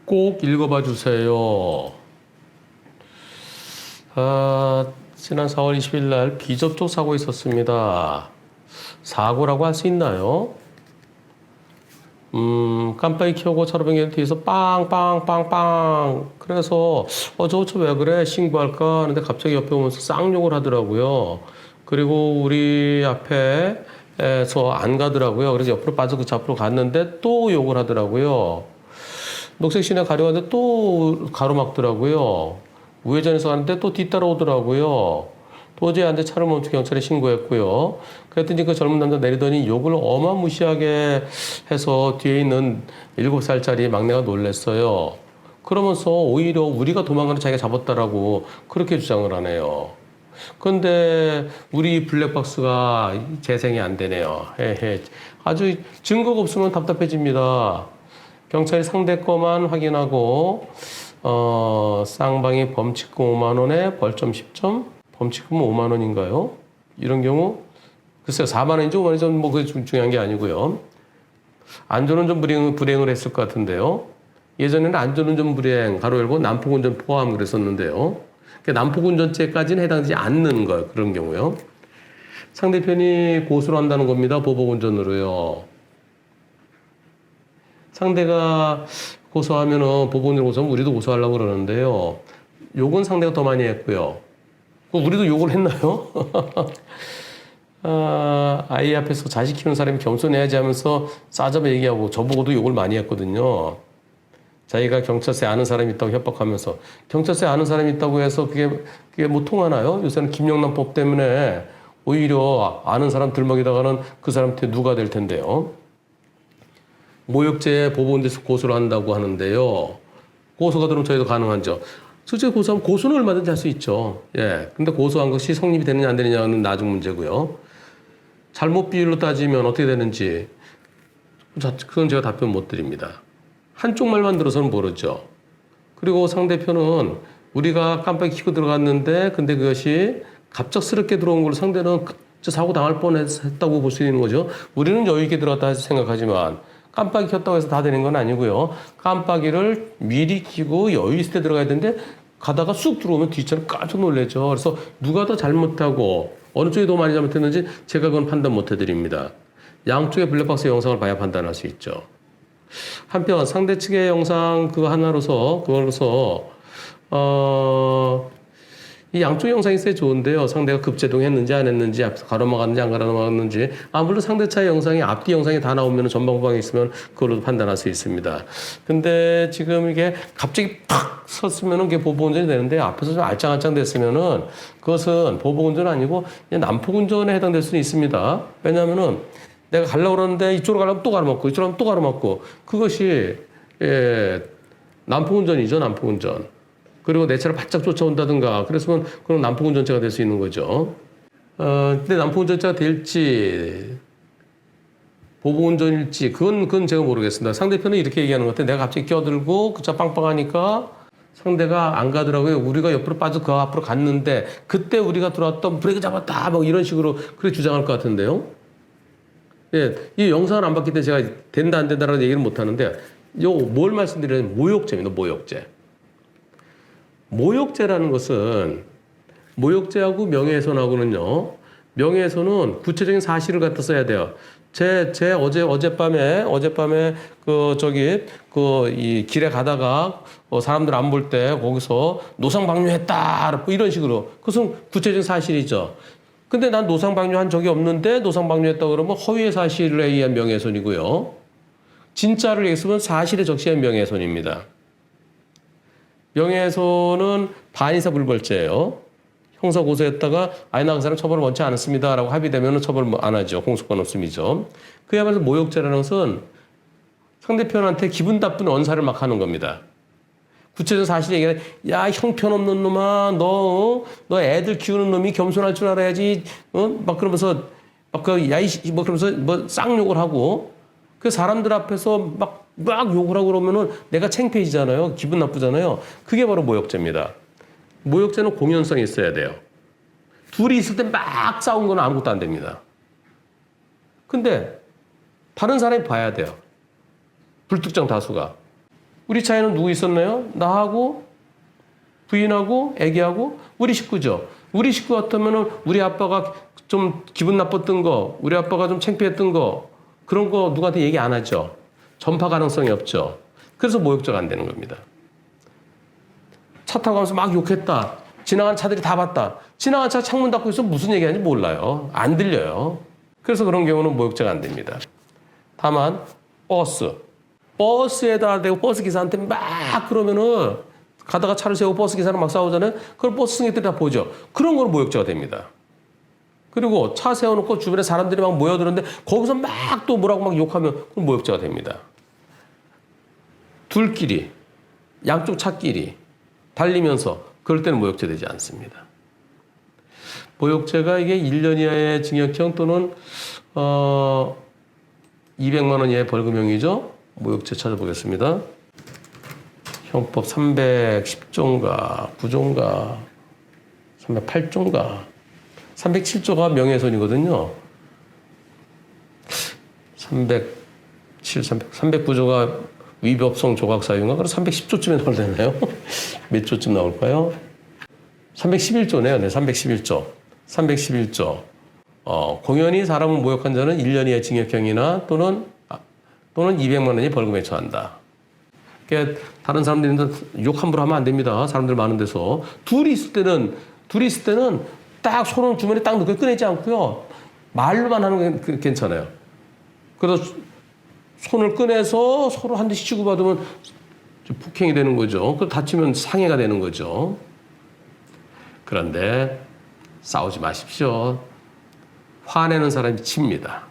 꼭 읽어봐 주세요. 지난 4월 20일 날 비접촉 사고 있었습니다. 사고라고 할 수 있나요? 깜빡이 켜고 차로 변경 뒤에서 빵빵빵빵. 그래서 저 왜 그래? 신고할까? 하는데 갑자기 옆에 오면서 쌍욕을 하더라고요. 그리고 우리 앞에서 안 가더라고요. 그래서 옆으로 빠져 그 앞으로 갔는데 또 욕을 하더라고요. 녹색 시내 가려고 또 가로막더라고요. 우회전해서 가는데 또 뒤따라오더라고요. 도저히 안 돼 차를 멈추고 경찰에 신고했고요. 그랬더니 그 젊은 남자 내리더니 욕을 어마무시하게 해서 뒤에 있는 7살짜리 막내가 놀랬어요. 그러면서 오히려 우리가 도망가는 자기가 잡았다라고 그렇게 주장을 하네요. 그런데 우리 블랙박스가 재생이 안 되네요. 아주 증거가 없으면 답답해집니다. 경찰이 상대 거만 확인하고 쌍방이 범칙금 5만 원에 벌점 10점, 범칙금은 5만 원인가요? 이런 경우 글쎄요 4만 원인지 5만 원인지 뭐 그게 중요한 게 아니고요. 안전운전 불이행을 했을 것 같은데요. 예전에는 안전운전 불이행 가로 열고 난폭운전 포함 그랬었는데요. 난폭운전죄까지는 해당되지 않는 거 그런 경우요. 상대편이 고소를 한다는 겁니다. 보복운전으로요. 상대가 고소하면은 보복운전 고소하면 우리도 고소하려고 그러는데요. 욕은 상대가 더 많이 했고요. 우리도 욕을 했나요? 아이 앞에서 자식 키우는 사람이 겸손해야지 하면서 싸잡아 얘기하고 저보고도 욕을 많이 했거든요. 자기가 경찰서에 아는 사람이 있다고 협박하면서 경찰서에 아는 사람이 있다고 해서 그게 뭐 통하나요? 요새는 김영란법 때문에 오히려 아는 사람 들먹이다가는 그 사람한테 누가 될 텐데요. 모욕죄 보복운전에서 고소를 한다고 하는데요. 고소가 들어오면 저희도 가능하죠. 실제 고소하면 고소는 얼마든지 할 수 있죠. 예. 근데 고소한 것이 성립이 되느냐 안 되느냐는 나중 문제고요. 잘못 비율로 따지면 어떻게 되는지 그건 제가 답변 못 드립니다. 한쪽 말만 들어서는 모르죠. 그리고 상대편은 우리가 깜빡이 켜고 들어갔는데 근데 그것이 갑작스럽게 들어온 걸 상대는 사고 당할 뻔했다고 볼 수 있는 거죠. 우리는 여유 있게 들어갔다 생각하지만 깜빡이 켰다고 해서 다 되는 건 아니고요. 깜빡이를 미리 켜고 여유 있을 때 들어가야 되는데 가다가 쑥 들어오면 뒤처럼 깜짝 놀라죠. 그래서 누가 더 잘못하고 어느 쪽이 더 많이 잘못했는지 제가 그건 판단 못 해드립니다. 양쪽의 블랙박스 영상을 봐야 판단할 수 있죠. 한편 상대 측의 영상 그거 하나로서 이 양쪽 영상이 있어야 좋은데요. 상대가 급제동했는지 안 했는지, 앞에서 가로막았는지 안 가로막았는지. 물론 상대차의 영상이 앞뒤 영상이 다 나오면 전방후방에 있으면 그걸로 판단할 수 있습니다. 근데 지금 이게 갑자기 팍 섰으면은 그게 보복운전이 되는데 앞에서 좀 알짱알짱 됐으면은 그것은 보복운전 아니고 난폭운전에 해당될 수는 있습니다. 왜냐면은 내가 가려고 그러는데 이쪽으로 가려면 또 가로막고 이쪽으로 가면 또 가로막고 그것이 난폭운전이죠. 난폭운전. 그리고 내 차를 바짝 쫓아온다든가 그랬으면 그건 난폭운전죄가 될 수 있는 거죠. 근데 난폭운전죄가 될지 보복운전일지 그건 제가 모르겠습니다. 상대편은 이렇게 얘기하는 것 같아요. 내가 갑자기 끼어들고 그 차 빵빵하니까 상대가 안 가더라고요. 우리가 옆으로 빠져 그 앞으로 갔는데 그때 우리가 들어왔던 브레이크 잡았다 뭐 이런 식으로 그렇게 주장할 것 같은데요. 예, 이 영상을 안 봤기 때문에 제가 된다 안 된다라는 얘기를 못 하는데 뭘 말씀드리냐면 모욕죄입니다. 모욕죄. 모욕죄라는 것은 모욕죄하고 명예훼손하고는요. 명예훼손은 구체적인 사실을 갖다 써야 돼요. 제 어젯밤에 이 길에 가다가 사람들 안 볼 때 거기서 노상방뇨했다 뭐 이런 식으로 그것은 구체적인 사실이죠. 근데 난 노상방뇨한 적이 없는데 노상방뇨했다 그러면 허위의 사실에 의한 명예훼손이고요. 진짜를 얘기했으면 사실에 적시한 명예훼손입니다. 명예훼손은 반의사 불벌죄예요. 형사 고소했다가 나 그 사람 처벌을 원치 않았습니다라고 합의되면 처벌 안 하죠. 공소권 없음이죠. 그야말로 모욕죄라는 것은 상대편한테 기분 나쁜 언사를 막 하는 겁니다. 구체적인 사실 얘기는 야 형편없는 놈아 너 애들 키우는 놈이 겸손할 줄 알아야지 막 그러면서 야이씨 뭐 그러면서 뭐 쌍욕을 하고 그 사람들 앞에서 막 욕을 하고 그러면은 내가 창피해지잖아요. 기분 나쁘잖아요. 그게 바로 모욕죄입니다. 모욕죄는 공연성이 있어야 돼요. 둘이 있을 때 막 싸운 건 아무것도 안 됩니다. 근데 다른 사람이 봐야 돼요. 불특정 다수가. 우리 차에는 누구 있었나요? 나하고 부인하고 애기하고 우리 식구죠. 우리 식구 같으면은 우리 아빠가 좀 기분 나빴던 거, 우리 아빠가 좀 창피했던 거, 그런 거 누구한테 얘기 안 하죠. 전파 가능성이 없죠. 그래서 모욕죄가 안 되는 겁니다. 차 타고 가면서 막 욕했다. 지나가는 차들이 다 봤다. 지나가는 차 창문 닫고 있으면 무슨 얘기하는지 몰라요. 안 들려요. 그래서 그런 경우는 모욕죄가 안 됩니다. 다만 버스에다 대고 버스 기사한테 막 그러면은 가다가 차를 세우고 버스 기사랑 막 싸우잖아요. 그걸 버스 승객들이 다 보죠. 그런 거는 모욕죄가 됩니다. 그리고 차 세워놓고 주변에 사람들이 막 모여드는데 거기서 막 또 뭐라고 막 욕하면 그건 모욕죄가 됩니다. 둘끼리, 양쪽 차끼리 달리면서 그럴 때는 모욕죄 되지 않습니다. 모욕죄가 이게 1년 이하의 징역형 또는 200만 원 이하의 벌금형이죠. 모욕죄 찾아보겠습니다. 형법 310조인가 9조인가 308조인가 307조가 명예훼손이거든요. 309조가 위법성 조각사유인가? 그럼 310조쯤에 나올려나요? 몇 조쯤 나올까요? 311조네요. 네, 311조. 311조. 공연히 사람을 모욕한 자는 1년 이하의 징역형이나 또는 200만 원이 벌금에 처한다. 그러니까 다른 사람들이 욕 함부로 하면 안 됩니다. 사람들 많은 데서. 둘이 있을 때는 딱 손을 주머니에 딱 넣고 꺼내지 않고요. 말로만 하는 게 괜찮아요. 그래서 손을 꺼내서 서로 한 대씩 치고받으면 폭행이 되는 거죠. 그 다치면 상해가 되는 거죠. 그런데 싸우지 마십시오. 화내는 사람이 칩니다.